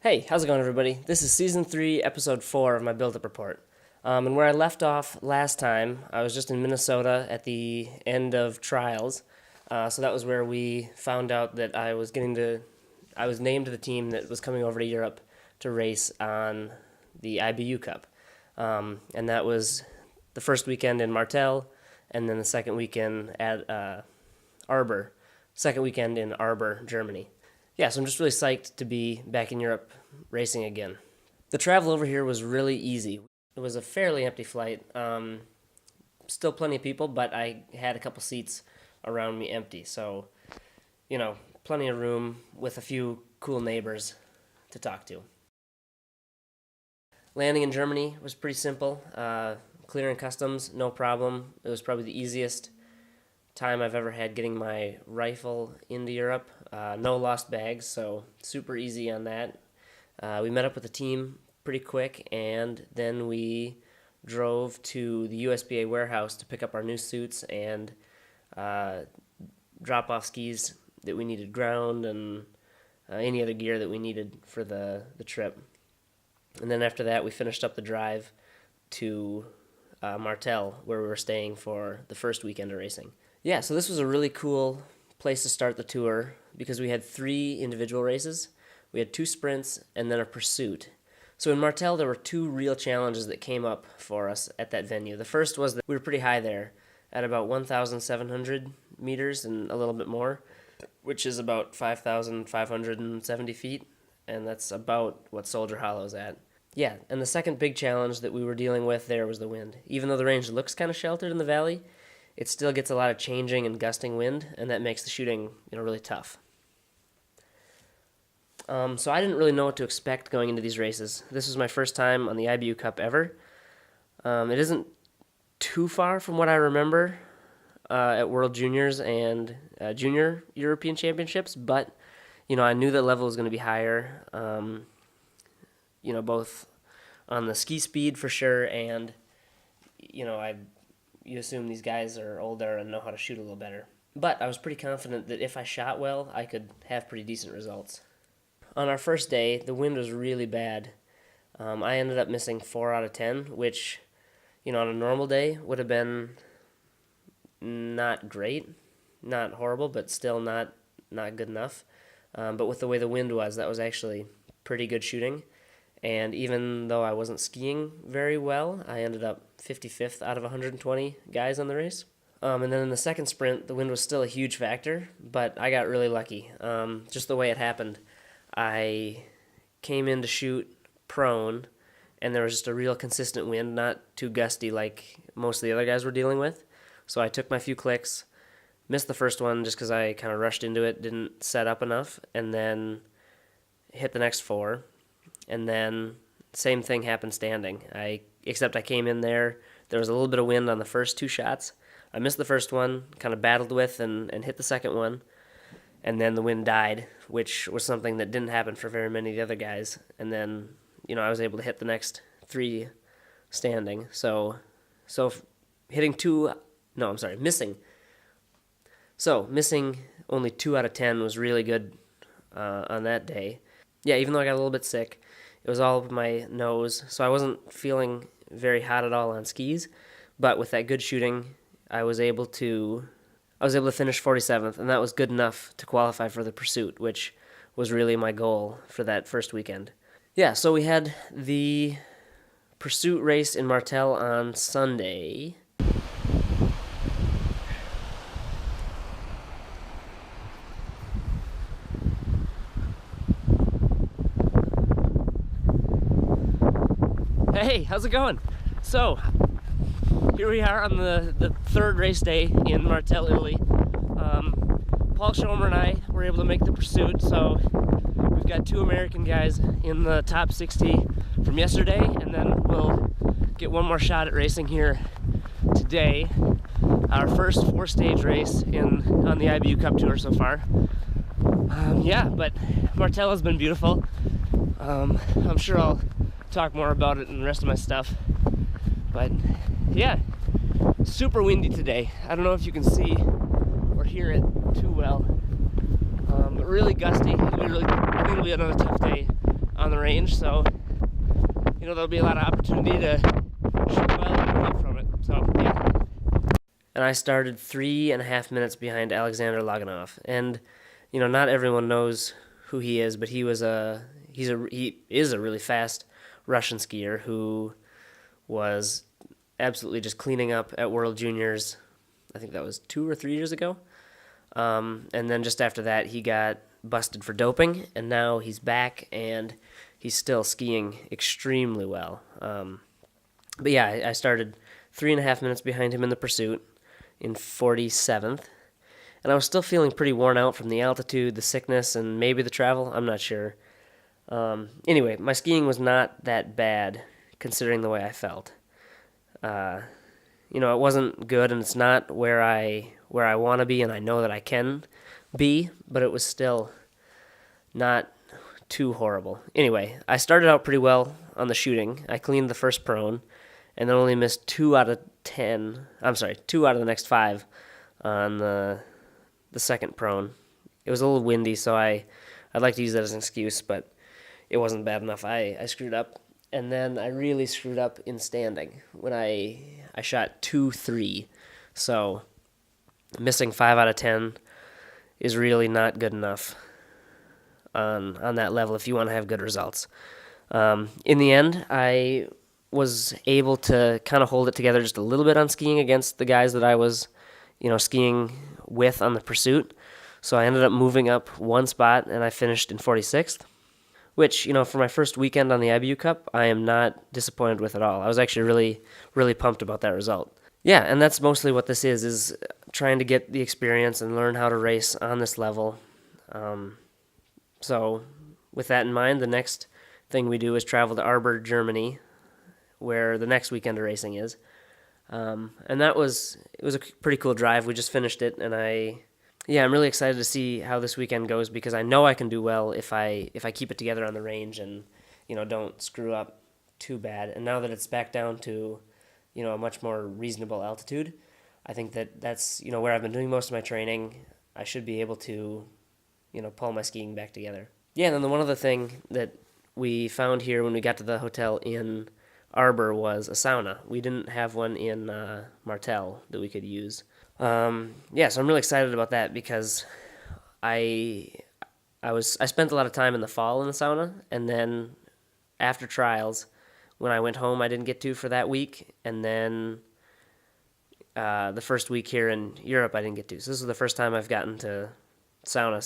Hey, how's it going, everybody? This is Season 3, Episode 4 of my build-up report. And where I left off last time, I was just in Minnesota at the end of trials. So that was where we found out that I was named to the team that was coming over to Europe to race on the IBU Cup. And that was the first weekend in Martell, and then the second weekend at Arber, second weekend in Arber, Germany. Yeah, so I'm just really psyched to be back in Europe racing again. The travel over here was really easy. It was a fairly empty flight. Still plenty of people, but I had a couple seats around me empty. So, plenty of room with a few cool neighbors to talk to. Landing in Germany was pretty simple. Clearing customs, no problem. It was probably the easiest time I've ever had getting my rifle into Europe. No lost bags, so super easy on that. We met up with the team pretty quick, and then we drove to the USPA warehouse to pick up our new suits and drop off skis that we needed ground and any other gear that we needed for the trip. And then after that, we finished up the drive to Martell, where we were staying for the first weekend of racing. Yeah, so this was a really cool place to start the tour because we had 3 individual races. We had 2 sprints and then a pursuit. So in Martell, there were 2 real challenges that came up for us at that venue. The first was that we were pretty high there at about 1,700 meters and a little bit more, which is about 5,570 feet, and that's about what Soldier Hollow's at. Yeah, and the second big challenge that we were dealing with there was the wind. Even though the range looks kind of sheltered in the valley, it still gets a lot of changing and gusting wind, and that makes the shooting really tough. So I didn't really know what to expect going into these races. This was my first time on the IBU Cup ever. It isn't too far from what I remember at World Juniors and Junior European Championships, but I knew the level was going to be higher. Both on the ski speed for sure, and you assume these guys are older and know how to shoot a little better. But I was pretty confident that if I shot well, I could have pretty decent results. On our first day, the wind was really bad. I ended up missing 4 out of 10, which, on a normal day would have been not great, not horrible, but still not good enough. But with the way the wind was, that was actually pretty good shooting. And even though I wasn't skiing very well, I ended up 55th out of 120 guys on the race. And then in the second sprint, the wind was still a huge factor, but I got really lucky. Just the way it happened, I came in to shoot prone, and there was just a real consistent wind, not too gusty like most of the other guys were dealing with. So I took my few clicks, missed the first one just because I kind of rushed into it, didn't set up enough, and then hit the next 4. And then same thing happened standing. Except I came in there was a little bit of wind on the first 2 shots. I missed the first one, kind of battled with and hit the second one. And then the wind died, which was something that didn't happen for very many of the other guys. And then, I was able to hit the next 3 standing. So missing. So missing only 2 out of 10 was really good on that day. Yeah, even though I got a little bit sick, it was all up my nose, so I wasn't feeling very hot at all on skis. But with that good shooting, I was able to finish 47th, and that was good enough to qualify for the pursuit, which was really my goal for that first weekend. Yeah, so we had the pursuit race in Martell on Sunday. Hey, how's it going? So, here we are on the third race day in Martell, Italy. Paul Schomer and I were able to make the pursuit, so we've got 2 American guys in the top 60 from yesterday, and then we'll get one more shot at racing here today. Our first 4-stage race on the IBU Cup Tour so far. But Martell has been beautiful. I'm sure I'll talk more about it in the rest of my stuff, but yeah, super windy today. I don't know if you can see or hear it too well, but really gusty. I think it'll be another tough day on the range, so there'll be a lot of opportunity to shoot well and move up from it. So yeah. And I started 3.5 minutes behind Alexander Loganov, and not everyone knows who he is, but he is a really fast Russian skier who was absolutely just cleaning up at World Juniors. I think that was 2 or 3 years ago. And then just after that, he got busted for doping, and now he's back, and he's still skiing extremely well. But yeah, I started 3.5 minutes behind him in the pursuit in 47th, and I was still feeling pretty worn out from the altitude, the sickness, and maybe the travel. I'm not sure. Anyway, my skiing was not that bad considering the way I felt. It wasn't good, and it's not where I want to be, and I know that I can be, but it was still not too horrible. Anyway, I started out pretty well on the shooting. I cleaned the first prone, and then only missed 2 out of the next 5 on the second prone. It was a little windy, so I'd like to use that as an excuse, but it wasn't bad enough. I screwed up, and then I really screwed up in standing when I shot 2-3. So missing 5 out of 10 is really not good enough on that level if you want to have good results. In the end, I was able to kind of hold it together just a little bit on skiing against the guys that I was, skiing with on the pursuit. So I ended up moving up 1 spot, and I finished in 46th, which, for my first weekend on the IBU Cup, I am not disappointed with at all. I was actually really, really pumped about that result. Yeah, and that's mostly what this is trying to get the experience and learn how to race on this level. So with that in mind, the next thing we do is travel to Arber, Germany, where the next weekend of racing is. And it was a pretty cool drive. We just finished it, and I'm really excited to see how this weekend goes, because I know I can do well if I keep it together on the range and don't screw up too bad. And now that it's back down to a much more reasonable altitude, I think that's where I've been doing most of my training. I should be able to pull my skiing back together. Yeah, and then the one other thing that we found here when we got to the hotel in Arber was a sauna. We didn't have one in Martell that we could use. So I'm really excited about that, because I spent a lot of time in the fall in the sauna, and then after trials, when I went home, I didn't get to for that week, and then the first week here in Europe, I didn't get to. So this is the first time I've gotten to sauna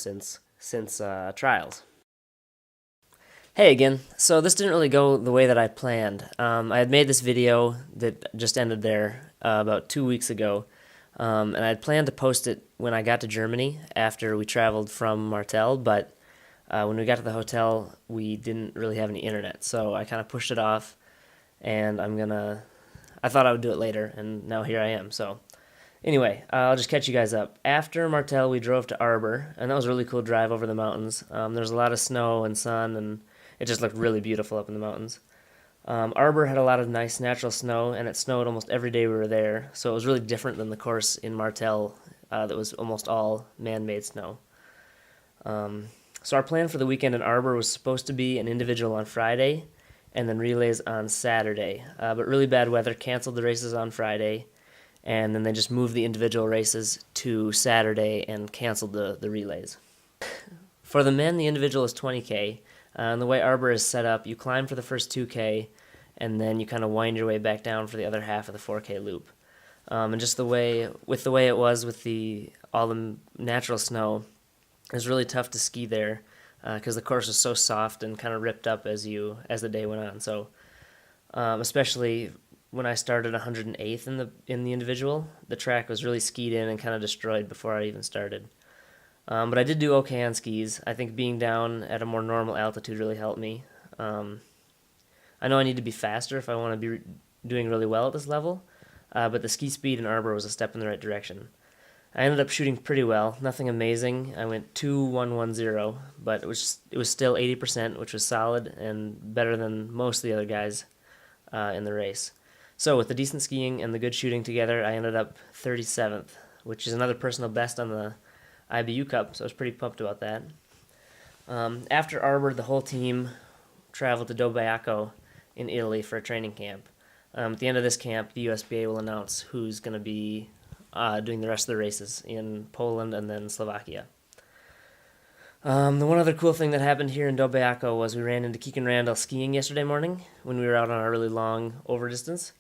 since trials. Hey again. So this didn't really go the way that I planned. I had made this video that just ended there about 2 weeks ago, and I had planned to post it when I got to Germany after we traveled from Martell, but when we got to the hotel, we didn't really have any internet, so I kind of pushed it off, and I thought I would do it later, and now here I am. So anyway, I'll just catch you guys up. After Martell, we drove to Arber, and that was a really cool drive over the mountains. There was a lot of snow and sun, and it just looked really beautiful up in the mountains. Arber had a lot of nice natural snow, and it snowed almost every day we were there, so it was really different than the course in Martell that was almost all man-made snow. So our plan for the weekend in Arber was supposed to be an individual on Friday and then relays on Saturday, but really bad weather canceled the races on Friday, and then they just moved the individual races to Saturday and canceled the relays. For the men, the individual is 20K. And the way Arber is set up, you climb for the first 2K, and then you kind of wind your way back down for the other half of the 4K loop. And just the way it was with all the natural snow, it was really tough to ski there because the course was so soft and kind of ripped up as the day went on. So especially when I started 108th in the individual, the track was really skied in and kind of destroyed before I even started. But I did do okay on skis. I think being down at a more normal altitude really helped me. I know I need to be faster if I want to be doing really well at this level, but the ski speed in Arber was a step in the right direction. I ended up shooting pretty well, nothing amazing. I went 2.110, but it was still 80%, which was solid and better than most of the other guys in the race. So with the decent skiing and the good shooting together, I ended up 37th, which is another personal best on the IBU Cup, so I was pretty pumped about that. After Arber, the whole team travel to Dobiaco in Italy for a training camp. At the end of this camp, the USBA will announce who's going to be doing the rest of the races in Poland and then Slovakia. The one other cool thing that happened here in Dobiaco was we ran into Keegan Randall skiing yesterday morning when we were out on our really long over distance.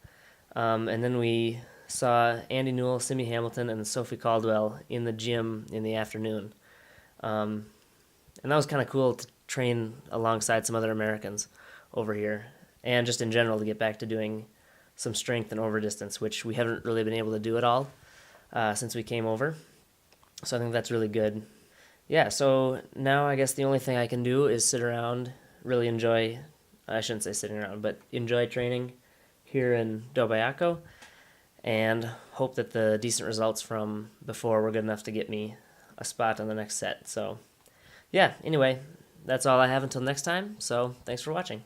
And then we saw Andy Newell, Simi Hamilton, and Sophie Caldwell in the gym in the afternoon. And that was kind of cool to train alongside some other Americans over here. And just in general to get back to doing some strength and over distance, which we haven't really been able to do at all since we came over. So I think that's really good. Yeah, so now I guess the only thing I can do is sit around, really enjoy, I shouldn't say sitting around, but enjoy training here in Dobiaco, and hope that the decent results from before were good enough to get me a spot on the next set. So yeah, anyway, that's all I have until next time, so thanks for watching.